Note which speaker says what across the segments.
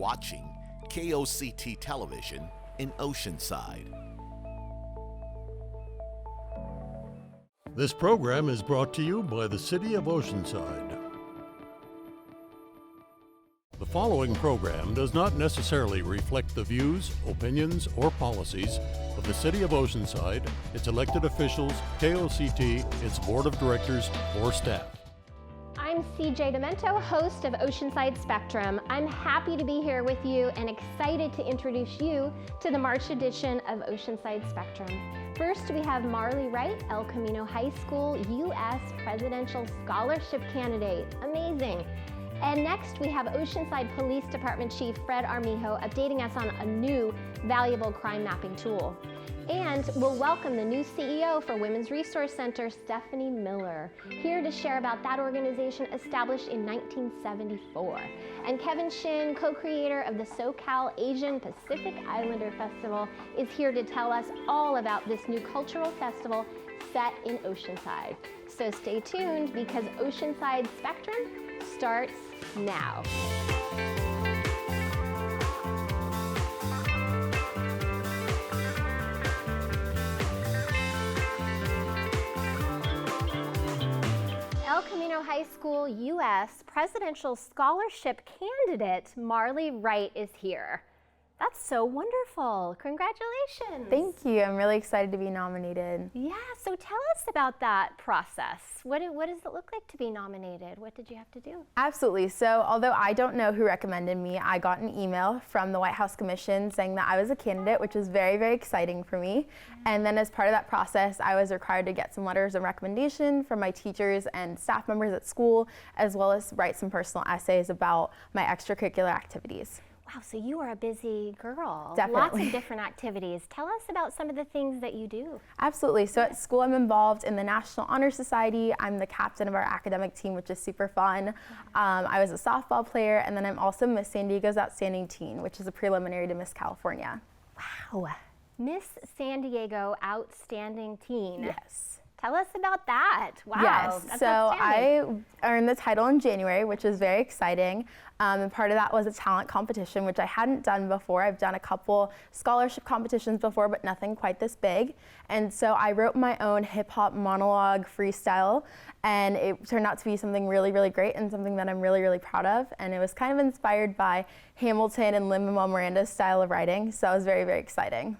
Speaker 1: watching KOCT Television in Oceanside.
Speaker 2: This program is brought to you by the City of Oceanside. The following program does not necessarily reflect the views, opinions, or policies of the City of Oceanside, its elected officials, KOCT, its board of directors, or staff.
Speaker 3: I'm CJ Demento, host of Oceanside Spectrum. I'm happy to be here with you and excited to introduce you to the March edition of Oceanside Spectrum. First, we have Marley Wright, El Camino High School U.S. Presidential Scholarship Candidate. Amazing. And next, we have Oceanside Police Department Chief Fred Armijo updating us on a new valuable crime mapping tool. And we'll welcome the new CEO for Women's Resource Center, Stephanie Miller, here to share about that organization established in 1974. And Kevin Shin, co-creator of the SoCal Asian Pacific Islander Festival, is here to tell us all about this new cultural festival set in Oceanside. So stay tuned because Oceanside Spectrum starts now. El Camino High School U.S. Presidential Scholarship Candidate Marley Wright is here. That's so wonderful. Congratulations.
Speaker 4: Thank you. I'm really excited to be nominated.
Speaker 3: Yeah, so tell us about that process. What does it look like to be nominated? What did you have to do?
Speaker 4: Absolutely. So although I don't know who recommended me, I got an email from the White House Commission saying that I was a candidate, which was very, very exciting for me. And then as part of that process, I was required to get some letters of recommendation from my teachers and staff members at school, as well as write some personal essays about my extracurricular activities.
Speaker 3: Wow, so you are a busy girl.
Speaker 4: Definitely.
Speaker 3: Lots of different activities. Tell us about some of the things that you do.
Speaker 4: Absolutely. So at school, I'm involved in the National Honor Society. I'm the captain of our academic team, which is super fun. I was a softball player, and then I'm also Miss San Diego's Outstanding Teen, which is a preliminary to Miss California.
Speaker 3: Wow. Miss San Diego Outstanding Teen.
Speaker 4: Yes.
Speaker 3: Tell us about that. Wow.
Speaker 4: Yes,
Speaker 3: that's
Speaker 4: so
Speaker 3: outstanding.
Speaker 4: I earned the title in January, which was very exciting. And part of that was a talent competition, which I hadn't done before. I've done a couple scholarship competitions before, but nothing quite this big. And so I wrote my own hip hop monologue freestyle, and it turned out to be something really, really great and something that I'm really, really proud of. And it was kind of inspired by Hamilton and Lin-Manuel Miranda's style of writing, so it was very, very exciting.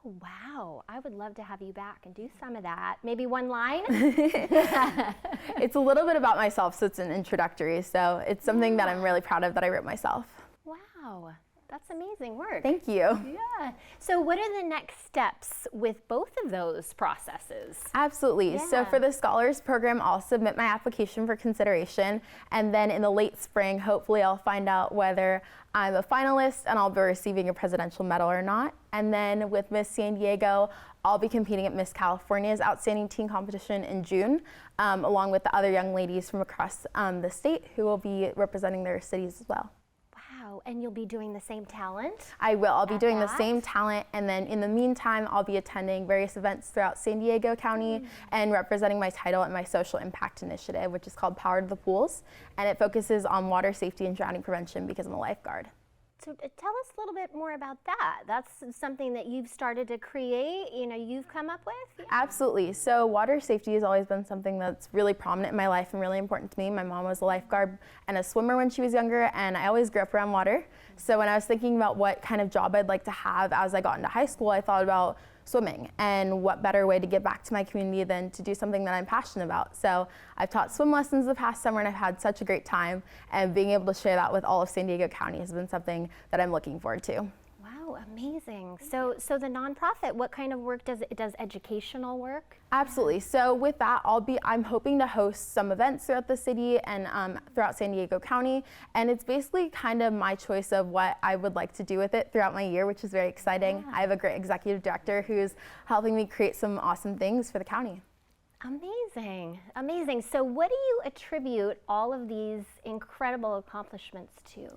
Speaker 3: Oh, wow. I would love to have you back and do some of that. Maybe one line?
Speaker 4: It's a little bit about myself, so it's an introductory. So it's something that I'm really proud of that I wrote myself.
Speaker 3: Wow. That's amazing work.
Speaker 4: Thank you.
Speaker 3: Yeah. So what are the next steps with both of those processes?
Speaker 4: Absolutely.
Speaker 3: Yeah.
Speaker 4: So for the Scholars Program, I'll submit my application for consideration. And then in the late spring, hopefully I'll find out whether I'm a finalist and I'll be receiving a presidential medal or not. And then with Miss San Diego, I'll be competing at Miss California's Outstanding Teen Competition in June, along with the other young ladies from across the state who will be representing their cities as well.
Speaker 3: Wow, and you'll be doing the same talent?
Speaker 4: I will. I'll be doing the
Speaker 3: that?
Speaker 4: same talent, and then in the meantime, I'll be attending various events throughout San Diego County and representing my title at my social impact initiative, which is called Power to the Pools, and it focuses on water safety and drowning prevention because I'm a lifeguard.
Speaker 3: So tell us a little bit more about that. That's something that you've started to create, you've come up with? Yeah.
Speaker 4: Absolutely. So water safety has always been something that's really prominent in my life and really important to me. My mom was a lifeguard and a swimmer when she was younger, and I always grew up around water. So when I was thinking about what kind of job I'd like to have as I got into high school, I thought about swimming, and what better way to give back to my community than to do something that I'm passionate about. So I've taught swim lessons the past summer, and I've had such a great time, and being able to share that with all of San Diego County has been something that I'm looking forward to.
Speaker 3: Wow, amazing. So the nonprofit, what kind of work does it? Does educational work?
Speaker 4: Absolutely. So with that, I'm hoping to host some events throughout the city and throughout San Diego County. And it's basically kind of my choice of what I would like to do with it throughout my year, which is very exciting.
Speaker 3: Yeah.
Speaker 4: I have a great executive director who's helping me create some awesome things for the county.
Speaker 3: Amazing, amazing. So what do you attribute all of these incredible accomplishments to?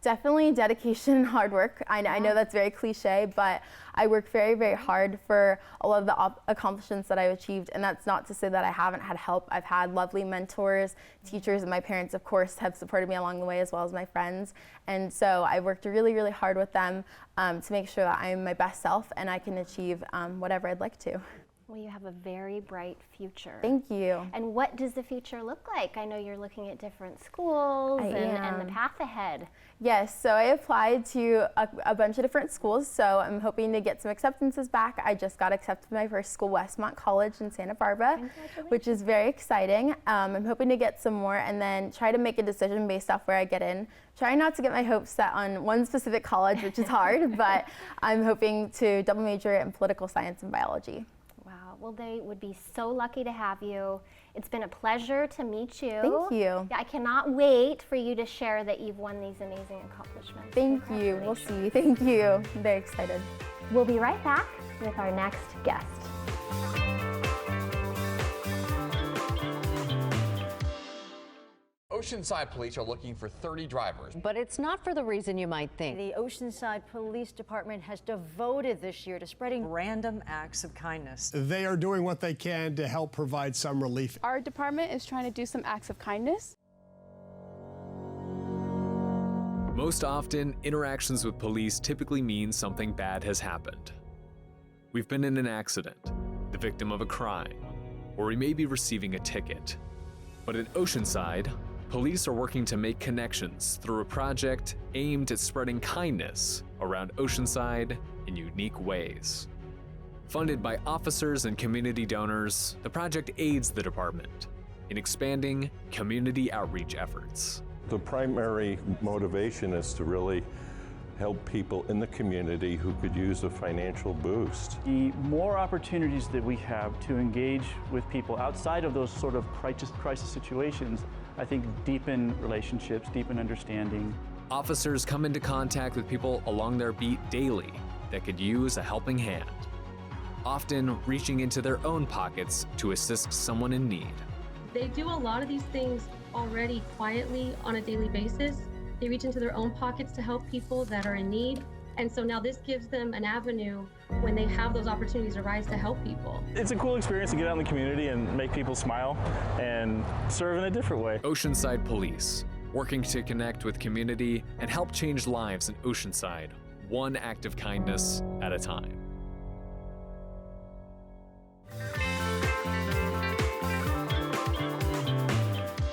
Speaker 4: Definitely dedication and hard work. I know that's very cliche, but I work very, very hard for all of the accomplishments that I've achieved. And that's not to say that I haven't had help. I've had lovely mentors, teachers, and my parents, of course, have supported me along the way, as well as my friends. And so I've worked really, really hard with them to make sure that I'm my best self and I can achieve whatever I'd like to.
Speaker 3: Well, you have a very bright future.
Speaker 4: Thank you.
Speaker 3: And what does the future look like? I know you're looking at different schools and the path ahead.
Speaker 4: Yes, so I applied to a bunch of different schools, so I'm hoping to get some acceptances back. I just got accepted to my first school, Westmont College in Santa Barbara, which is very exciting. I'm hoping to get some more and then try to make a decision based off where I get in. Try not to get my hopes set on one specific college, which is hard, but I'm hoping to double major in political science and biology.
Speaker 3: Well, they would be so lucky to have you. It's been a pleasure to meet you.
Speaker 4: Thank you.
Speaker 3: Yeah, I cannot wait for you to share that you've won these amazing accomplishments.
Speaker 4: Thank you. We'll see. Thank you. I'm very excited.
Speaker 3: We'll be right back with our next guest.
Speaker 5: Oceanside police are looking for 30 drivers.
Speaker 6: But it's not for the reason you might think.
Speaker 7: The Oceanside Police Department has devoted this year to spreading random acts of kindness.
Speaker 8: They are doing what they can to help provide some relief.
Speaker 9: Our department is trying to do some acts of kindness.
Speaker 10: Most often, interactions with police typically mean something bad has happened. We've been in an accident, the victim of a crime, or we may be receiving a ticket. But at Oceanside, police are working to make connections through a project aimed at spreading kindness around Oceanside in unique ways. Funded by officers and community donors, the project aids the department in expanding community outreach efforts.
Speaker 11: The primary motivation is to really help people in the community who could use a financial boost.
Speaker 12: The more opportunities that we have to engage with people outside of those sort of crisis situations, I think deepen relationships, deepen understanding.
Speaker 10: Officers come into contact with people along their beat daily that could use a helping hand, often reaching into their own pockets to assist someone in need.
Speaker 13: They do a lot of these things already quietly on a daily basis. They reach into their own pockets to help people that are in need. And so now this gives them an avenue when they have those opportunities arise to help people.
Speaker 12: It's a cool experience to get out in the community and make people smile and serve in a different way.
Speaker 10: Oceanside Police, working to connect with community and help change lives in Oceanside, one act of kindness at a time.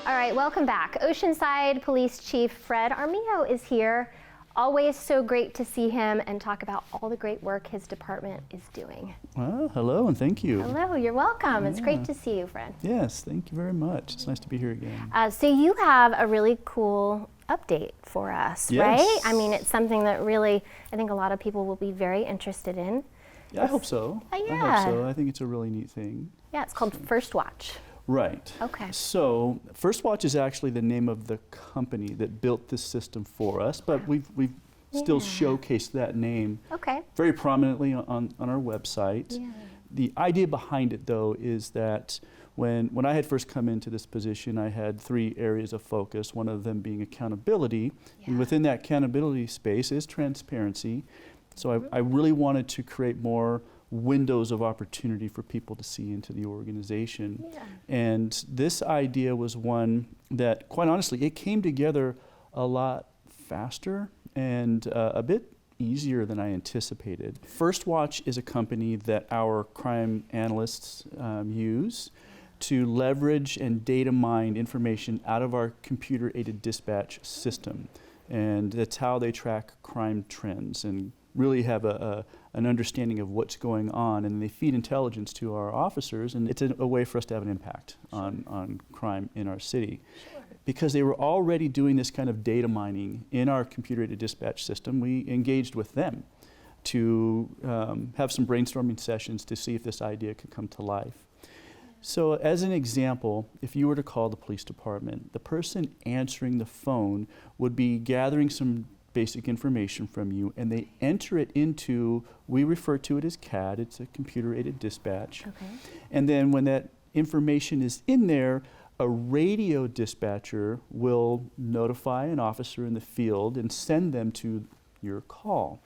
Speaker 3: All right, welcome back. Oceanside Police Chief Fred Armijo is here. Always so great to see him and talk about all the great work his department is doing.
Speaker 14: Well, hello and thank you.
Speaker 3: Hello, you're welcome. It's great to see you, Fred.
Speaker 14: Yes, thank you very much. It's nice to be here again.
Speaker 3: So you have a really cool update for us, right? I mean, it's something that really, I think a lot of people will be very interested in.
Speaker 14: Yeah, I hope so.
Speaker 3: Yeah.
Speaker 14: I hope so. I think it's a really neat thing.
Speaker 3: Yeah, it's called First Watch.
Speaker 14: Right.
Speaker 3: Okay.
Speaker 14: So First Watch is actually the name of the company that built this system for us, but we've still showcased that name very prominently on our website. Yeah. The idea behind it, though, is that when I had first come into this position, I had 3 areas of focus, one of them being accountability. Yeah. And within that accountability space is transparency. So I really wanted to create more windows of opportunity for people to see into the organization. Yeah. And this idea was one that, quite honestly, it came together a lot faster and a bit easier than I anticipated. First Watch is a company that our crime analysts use to leverage and data mine information out of our computer-aided dispatch system. And that's how they track crime trends and really have an understanding of what's going on, and they feed intelligence to our officers, and it's a way for us to have an impact on crime in our city. Sure. Because they were already doing this kind of data mining in our computer-aided dispatch system, we engaged with them to have some brainstorming sessions to see if this idea could come to life. So as an example, if you were to call the police department, the person answering the phone would be gathering some basic information from you, and they enter it into, we refer to it as CAD, it's a computer-aided dispatch. Okay. And then when that information is in there, a radio dispatcher will notify an officer in the field and send them to your call.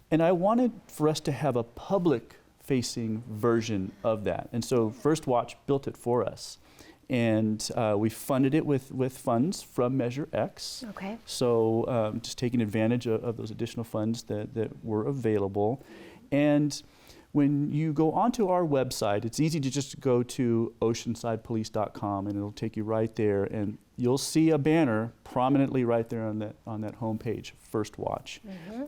Speaker 14: And I wanted for us to have a public-facing version of that. And so First Watch built it for us. And we funded it with funds from Measure X.
Speaker 3: Okay.
Speaker 14: So just taking advantage of those additional funds that were available. And when you go onto our website, it's easy to just go to oceansidepolice.com and it'll take you right there, and you'll see a banner prominently right there on that homepage, First Watch.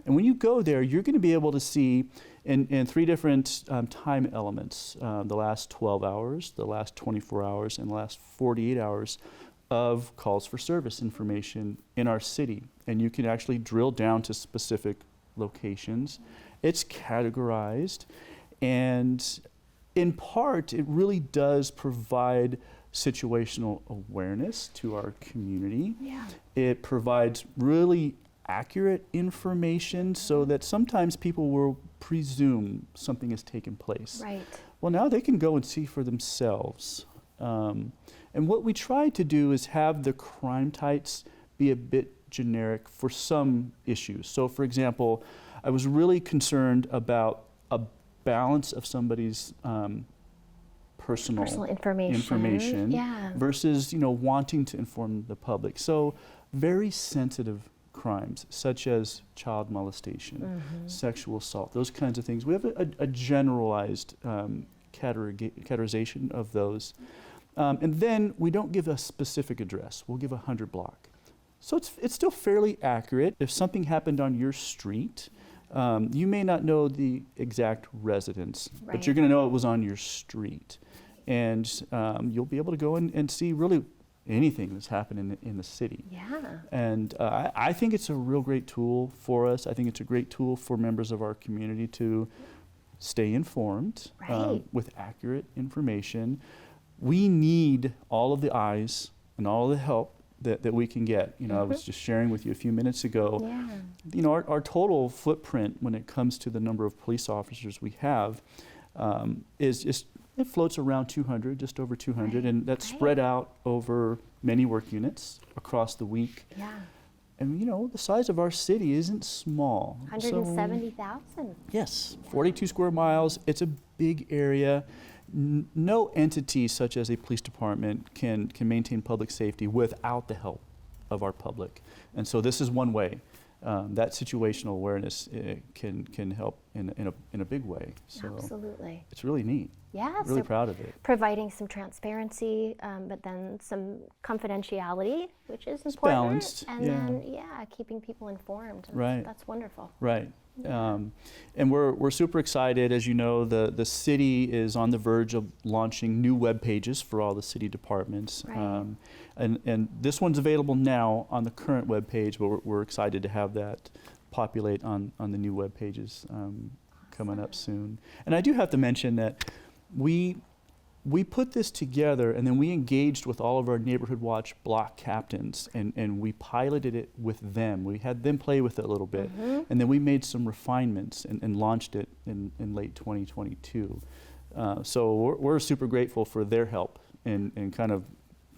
Speaker 14: And when you go there, you're going to be able to see in 3 different time elements, the last 12 hours, the last 24 hours, and the last 48 hours of calls for service information in our city. And you can actually drill down to specific locations. It's categorized. And in part, it really does provide situational awareness to our community.
Speaker 3: Yeah.
Speaker 14: It provides really accurate information so that sometimes people will presume something has taken place.
Speaker 3: Right.
Speaker 14: Well, now they can go and see for themselves. And what we try to do is have the crime types be a bit generic for some issues. So, for example, I was really concerned about a balance of somebody's personal information
Speaker 3: yeah.
Speaker 14: versus wanting to inform the public. So very sensitive crimes such as child molestation, sexual assault, those kinds of things. We have a generalized categorization of those. And then we don't give a specific address. We'll give a 100 block. So it's still fairly accurate. If something happened on your street, you may not know the exact residence, but you're going to know it was on your street. And you'll be able to go and see really anything that's happening in the city.
Speaker 3: Yeah.
Speaker 14: And I think it's a real great tool for us. I think it's a great tool for members of our community to stay informed with accurate information. We need all of the eyes and all of the help that we can get. I was just sharing with you a few minutes ago, our total footprint when it comes to the number of police officers we have it floats around 200, just over 200, and that's spread out over many work units across the week.
Speaker 3: Yeah.
Speaker 14: And the size of our city isn't small.
Speaker 3: 170,000.
Speaker 14: Yes, 42 square miles. It's a big area. No entity such as a police department can maintain public safety without the help of our public. And so this is one way. That situational awareness can help in a big way. So
Speaker 3: absolutely.
Speaker 14: It's really neat.
Speaker 3: Yeah.
Speaker 14: Really proud of it.
Speaker 3: Providing some transparency, but then some confidentiality, which is
Speaker 14: it's
Speaker 3: important.
Speaker 14: Balanced.
Speaker 3: And then, keeping people informed. That's wonderful.
Speaker 14: Right. And we're super excited. As you know, the city is on the verge of launching new web pages for all the city departments. And this one's available now on the current web page, but we're excited to have that populate on the new web pages coming up soon. And I do have to mention that we put this together, and then we engaged with all of our Neighborhood Watch block captains, and we piloted it with them. We had them play with it a little bit, and then we made some refinements and launched it in late 2022. So we're super grateful for their help in kind of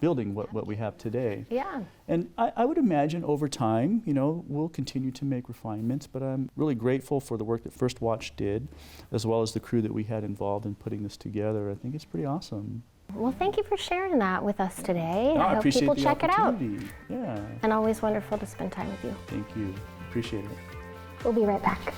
Speaker 14: building what we have today.
Speaker 3: Yeah.
Speaker 14: And I would imagine over time, we'll continue to make refinements, but I'm really grateful for the work that First Watch did, as well as the crew that we had involved in putting this together. I think it's pretty awesome.
Speaker 3: Well, thank you for sharing that with us today.
Speaker 14: I
Speaker 3: hope people check it out.
Speaker 14: Yeah.
Speaker 3: And always wonderful to spend time with you.
Speaker 14: Thank you. Appreciate it.
Speaker 3: We'll be right back.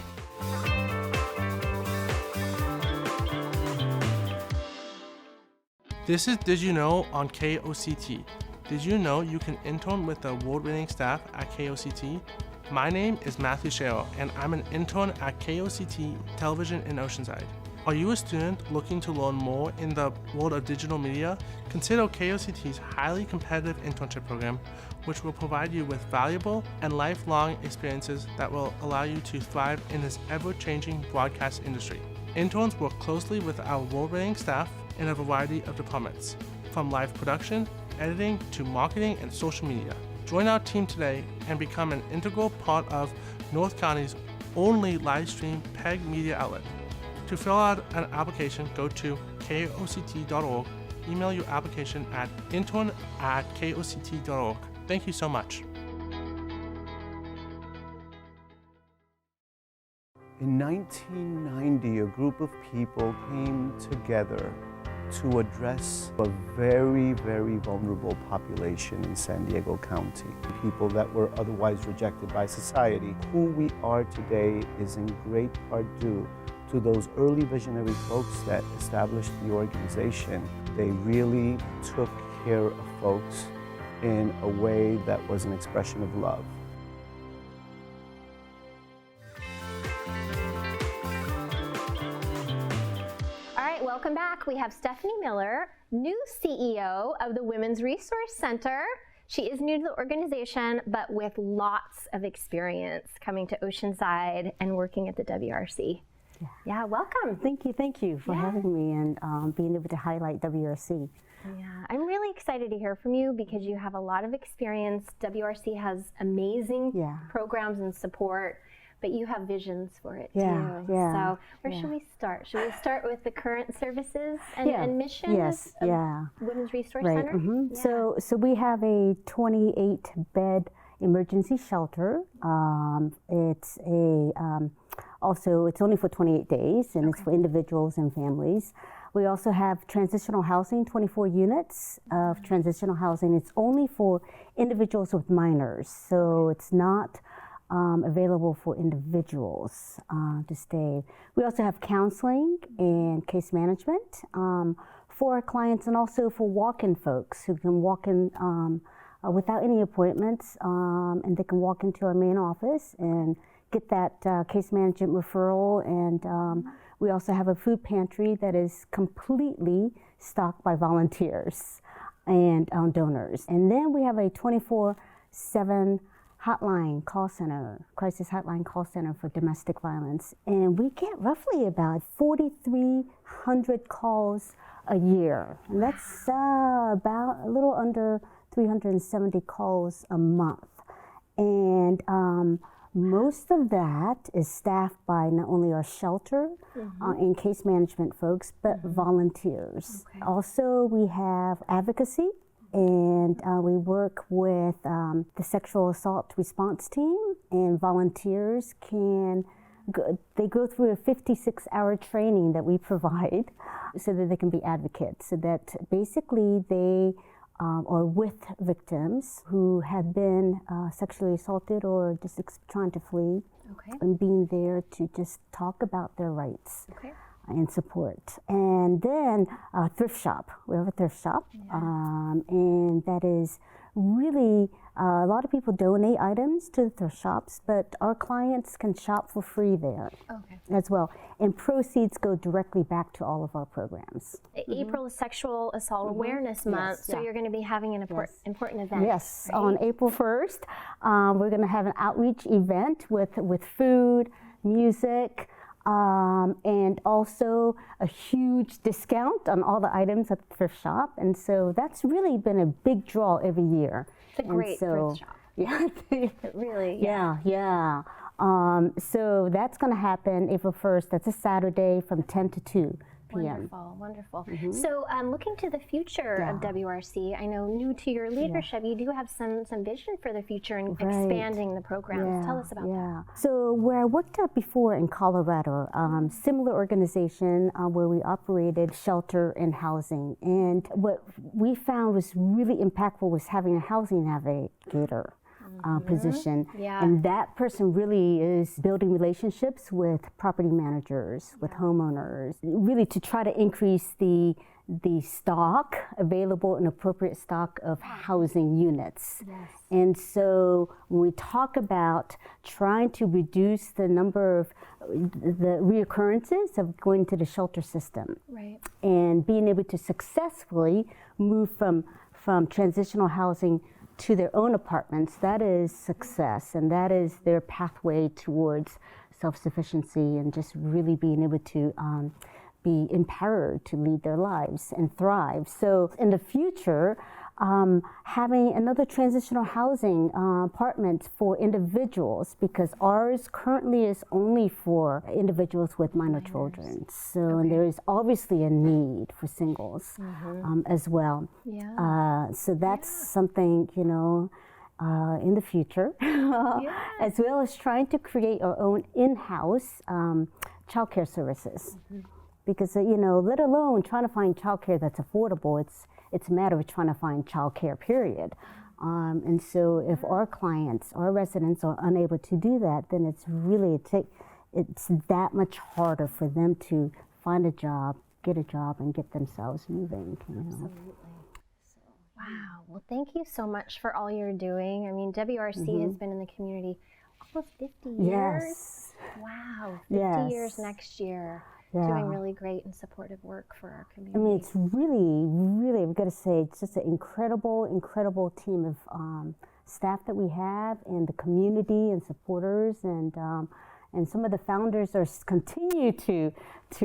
Speaker 15: This is Did You Know on KOCT. Did you know you can intern with the award-winning staff at KOCT? My name is Matthew Sherrill, and I'm an intern at KOCT Television in Oceanside. Are you a student looking to learn more in the world of digital media? Consider KOCT's highly competitive internship program, which will provide you with valuable and lifelong experiences that will allow you to thrive in this ever-changing broadcast industry. Interns work closely with our award-winning staff in a variety of departments, from live production, editing, to marketing and social media. Join our team today and become an integral part of North County's only live stream PEG media outlet. To fill out an application, go to koct.org email your application at intern@koct.org. Thank you so much.
Speaker 16: In 1990, a group of people came together to address a very, very vulnerable population in San Diego County. People that were otherwise rejected by society. Who we are today is in great part due to those early visionary folks that established the organization. They really took care of folks in a way that was an expression of love.
Speaker 3: Welcome back. We have Stephanie Miller, new CEO of the Women's Resource Center. She is new to the organization, but with lots of experience coming to Oceanside and working at the WRC. Yeah, welcome.
Speaker 17: Thank you for having me and being able to highlight WRC.
Speaker 3: Yeah, I'm really excited to hear from you because you have a lot of experience. WRC has amazing programs and support, but you have visions for it too. So where should we start? Should we start with the current services and mission of Women's Resource Center?
Speaker 17: So we have a 28-bed emergency shelter. It's only for 28 days, and it's for individuals and families. We also have transitional housing, 24 units of transitional housing. It's only for individuals with minors, so it's not available for individuals to stay. We also have counseling and case management for our clients, and also for walk-in folks who can walk in without any appointments, and they can walk into our main office and get that case management referral. And we also have a food pantry that is completely stocked by volunteers and donors. And then we have a 24/7 hotline call center, crisis hotline call center for domestic violence. And we get roughly about 4,300 calls a year. And that's about a little under 370 calls a month. And most of that is staffed by not only our shelter and case management folks, but volunteers. Also, we have advocacy. And we work with the sexual assault response team, and volunteers they go through a 56-hour training that we provide so that they can be advocates, so that basically they are with victims who have been sexually assaulted or just trying to flee, and being there to just talk about their rights. And support. And then thrift shop. We have a thrift shop, and that is really, a lot of people donate items to the thrift shops, but our clients can shop for free there as well. And proceeds go directly back to all of our programs.
Speaker 3: April is Sexual Assault Awareness Month, so you're going to be having an important event.
Speaker 17: Yes, on April 1st, we're going to have an outreach event with food, music, and also a huge discount on all the items at the thrift shop. And so that's really been a big draw every year.
Speaker 3: It's a great thrift shop.
Speaker 17: Yeah.
Speaker 3: Really,
Speaker 17: so that's going to happen April 1st. That's a Saturday from 10 to 2 p.m.
Speaker 3: Wonderful. So looking to the future of WRC, I know new to your leadership, you do have some vision for the future and expanding the programs. Tell us about that.
Speaker 17: So where I worked at before in Colorado, similar organization where we operated shelter and housing. And what we found was really impactful was having a housing navigator. Position, and that person really is building relationships with property managers, with homeowners, really to try to increase the stock available, an appropriate stock of housing units. And so when we talk about trying to reduce the number of the reoccurrences of going to the shelter system, and being able to successfully move from transitional housing to their own apartments, that is success, and that is their pathway towards self-sufficiency and just really being able to be empowered to lead their lives and thrive. So in the future, having another transitional housing apartments for individuals, because ours currently is only for individuals with minor children. So and there is obviously a need for singles as well. So that's something, you know, in the future, as well as trying to create our own in-house childcare services. Because, you know, let alone trying to find childcare that's affordable, it's a matter of trying to find childcare, period. And so if our clients, our residents are unable to do that, then it's really, it's that much harder for them to find a job, get a job, and get themselves moving. You know?
Speaker 3: Absolutely. Wow. Well, thank you so much for all you're doing. I mean, WRC has been in the community almost 50 years.
Speaker 17: Yes.
Speaker 3: Wow. 50 years next year. Doing really great and supportive work for our community.
Speaker 17: I mean, it's really, I've got to say, it's just an incredible team of staff that we have, and the community and supporters, and some of the founders continue to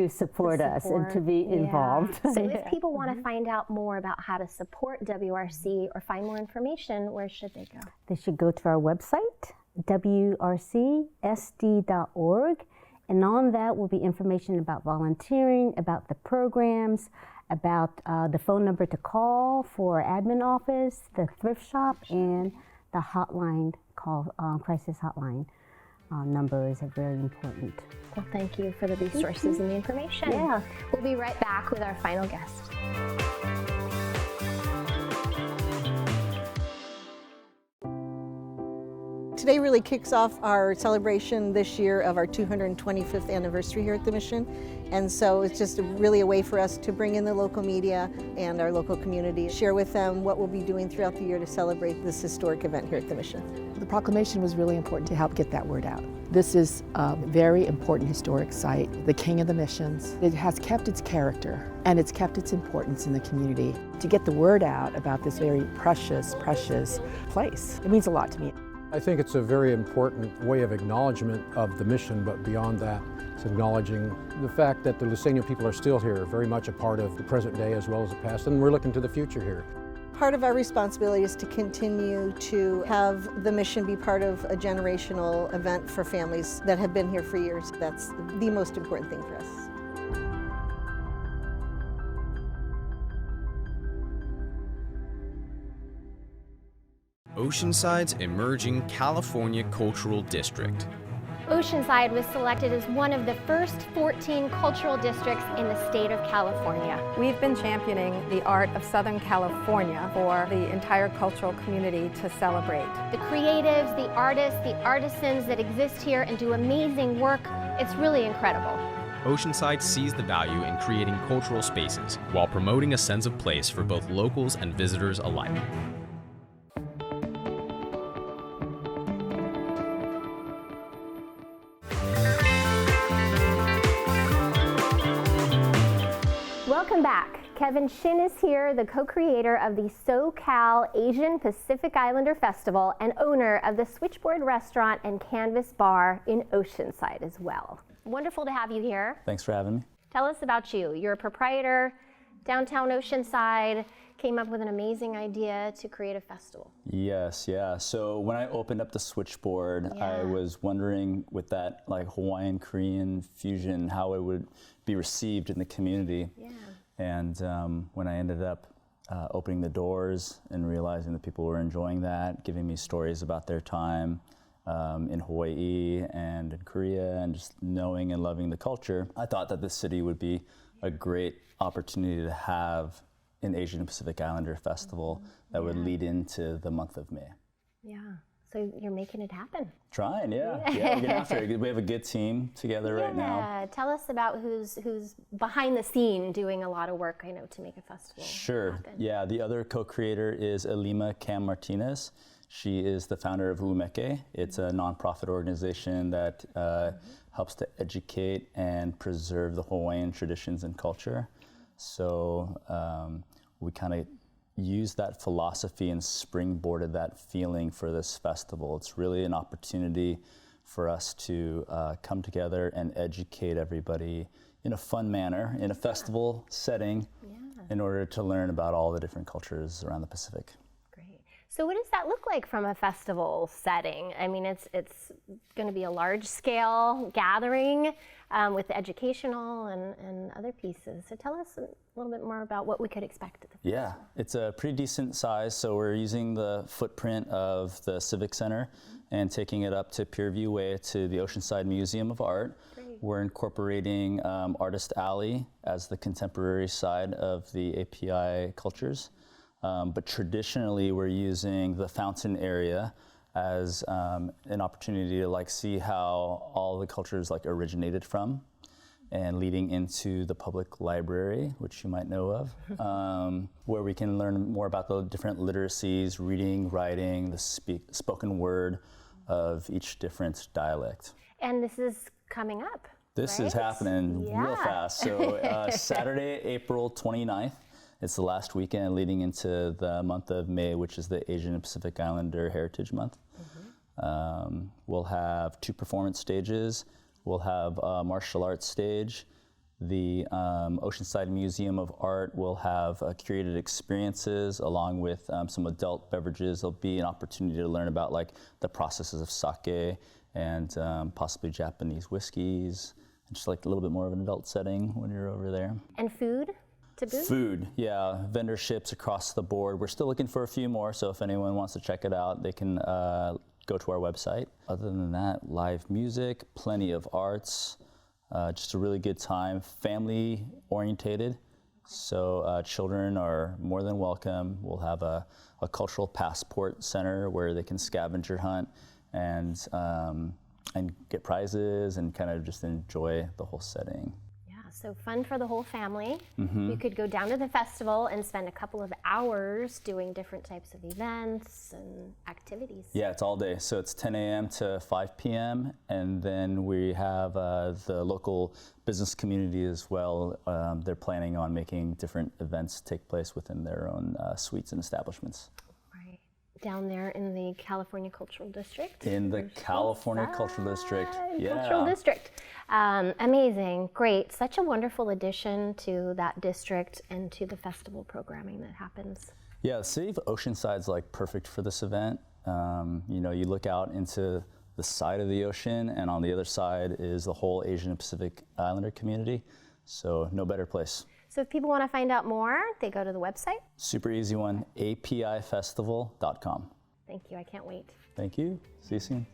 Speaker 17: support us and to be involved.
Speaker 3: So if people want to find out more about how to support WRC or find more information, where should they go?
Speaker 17: They should go to our website, wrcsd.org. And on that will be information about volunteering, about the programs, about the phone number to call for our admin office, the thrift shop, and the hotline call, crisis hotline numbers are very important.
Speaker 3: Well, thank you for the resources and the information.
Speaker 17: Yeah.
Speaker 3: We'll be right back with our final guest.
Speaker 18: Today really kicks off our celebration this year of our 225th anniversary here at the Mission. And so it's just really a way for us to bring in the local media and our local community, share with them what we'll be doing throughout the year to celebrate this historic event here at the Mission.
Speaker 19: The proclamation was really important to help get that word out. This is a very important historic site, the King of the Missions. It has kept its character and it's kept its importance in the community. To get the word out about this very precious place, it means a lot to me.
Speaker 20: I think it's a very important way of acknowledgement of the mission, but beyond that, it's acknowledging the fact that the Lusanian people are still here, very much a part of the present day as well as the past, and we're looking to the future here.
Speaker 18: Part of our responsibility is to continue to have the Mission be part of a generational event for families that have been here for years. That's the most important thing for us.
Speaker 21: Oceanside's emerging California cultural district.
Speaker 3: Oceanside was selected as one of the first 14 cultural districts in the state of California.
Speaker 22: We've been championing the art of Southern California for the entire cultural community to celebrate.
Speaker 3: The creatives, the artists, the artisans that exist here and do amazing work, it's really incredible.
Speaker 21: Oceanside sees the value in creating cultural spaces while promoting a sense of place for both locals and visitors alike.
Speaker 3: Welcome back. Kevin Shin is here, the co-creator of the SoCal Asian Pacific Islander Festival and owner of the Switchboard Restaurant and Canvas Bar in Oceanside as well. Wonderful to have you here.
Speaker 23: Thanks for having me.
Speaker 3: Tell us about you. You're a proprietor, downtown Oceanside, came up with an amazing idea to create a festival.
Speaker 23: Yes, yeah. So when I opened up the Switchboard, I was wondering with that like Hawaiian Korean fusion, how it would be received in the community.
Speaker 3: Yeah.
Speaker 23: And when I ended up opening the doors and realizing that people were enjoying that, giving me stories about their time in Hawaii and in Korea, and just knowing and loving the culture, I thought that the city would be a great opportunity to have an Asian Pacific Islander Festival that would lead into the month of May.
Speaker 3: Yeah, so you're making it happen.
Speaker 23: Trying, yeah, we're getting after it. We have a good team together right now.
Speaker 3: Yeah, tell us about who's behind the scene doing a lot of work, I know, to make a festival
Speaker 23: happen. Yeah, the other co-creator is Elima Cam Martinez. She is the founder of Umeke. It's a nonprofit organization that helps to educate and preserve the Hawaiian traditions and culture. So we kind of used that philosophy and springboarded that feeling for this festival. It's really an opportunity for us to come together and educate everybody in a fun manner, in a festival setting, in order to learn about all the different cultures around the Pacific.
Speaker 3: So what does that look like from a festival setting? I mean, it's going to be a large-scale gathering with educational and other pieces. So tell us a little bit more about what we could expect at the festival.
Speaker 23: Yeah, it's a pretty decent size. So we're using the footprint of the Civic Center and taking it up to Pierview Way to the Oceanside Museum of Art. Great. We're incorporating Artist Alley as the contemporary side of the API cultures. But traditionally, we're using the fountain area as an opportunity to see how all the cultures originated from, and leading into the public library, which you might know of, where we can learn more about the different literacies, reading, writing, the spoken word of each different dialect.
Speaker 3: And this is coming up.
Speaker 23: This
Speaker 3: right?
Speaker 23: is happening real fast. So Saturday, April 29th. It's the last weekend leading into the month of May, which is the Asian and Pacific Islander Heritage Month. We'll have 2 performance stages. We'll have a martial arts stage. The Oceanside Museum of Art will have curated experiences along with some adult beverages. There'll be an opportunity to learn about the processes of sake and possibly Japanese whiskeys, and just a little bit more of an adult setting when you're over there.
Speaker 3: And food?
Speaker 23: Food, yeah, vendorships across the board. We're still looking for a few more, so if anyone wants to check it out, they can go to our website. Other than that, live music, plenty of arts, just a really good time, family orientated. So children are more than welcome. We'll have a cultural passport center where they can scavenger hunt and get prizes and kind of just enjoy the whole setting.
Speaker 3: So fun for the whole family.
Speaker 23: Mm-hmm.
Speaker 3: You could go down to the festival and spend a couple of hours doing different types of events and activities.
Speaker 23: Yeah, it's all day. So it's 10 a.m. to 5 p.m. And then we have the local business community as well. They're planning on making different events take place within their own suites and establishments.
Speaker 3: Down there in the California Cultural District.
Speaker 23: In the California Cultural District, yeah.
Speaker 3: Cultural District. Amazing, great. Such a wonderful addition to that district and to the festival programming that happens.
Speaker 23: Yeah, the city of Oceanside's perfect for this event. You look out into the side of the ocean, and on the other side is the whole Asian and Pacific Islander community. So no better place.
Speaker 3: So if people want to find out more, they go to the website?
Speaker 23: Super easy one, apifestival.com.
Speaker 3: Thank you, I can't wait.
Speaker 23: Thank you, see you soon.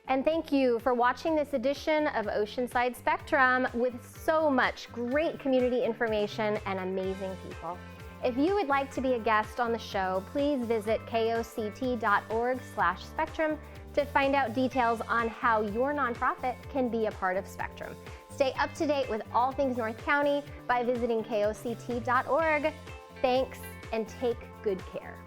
Speaker 3: And thank you for watching this edition of Oceanside Spectrum with so much great community information and amazing people. If you would like to be a guest on the show, please visit koct.org/spectrum to find out details on how your nonprofit can be a part of Spectrum. Stay up to date with all things North County by visiting koct.org. Thanks, and take good care.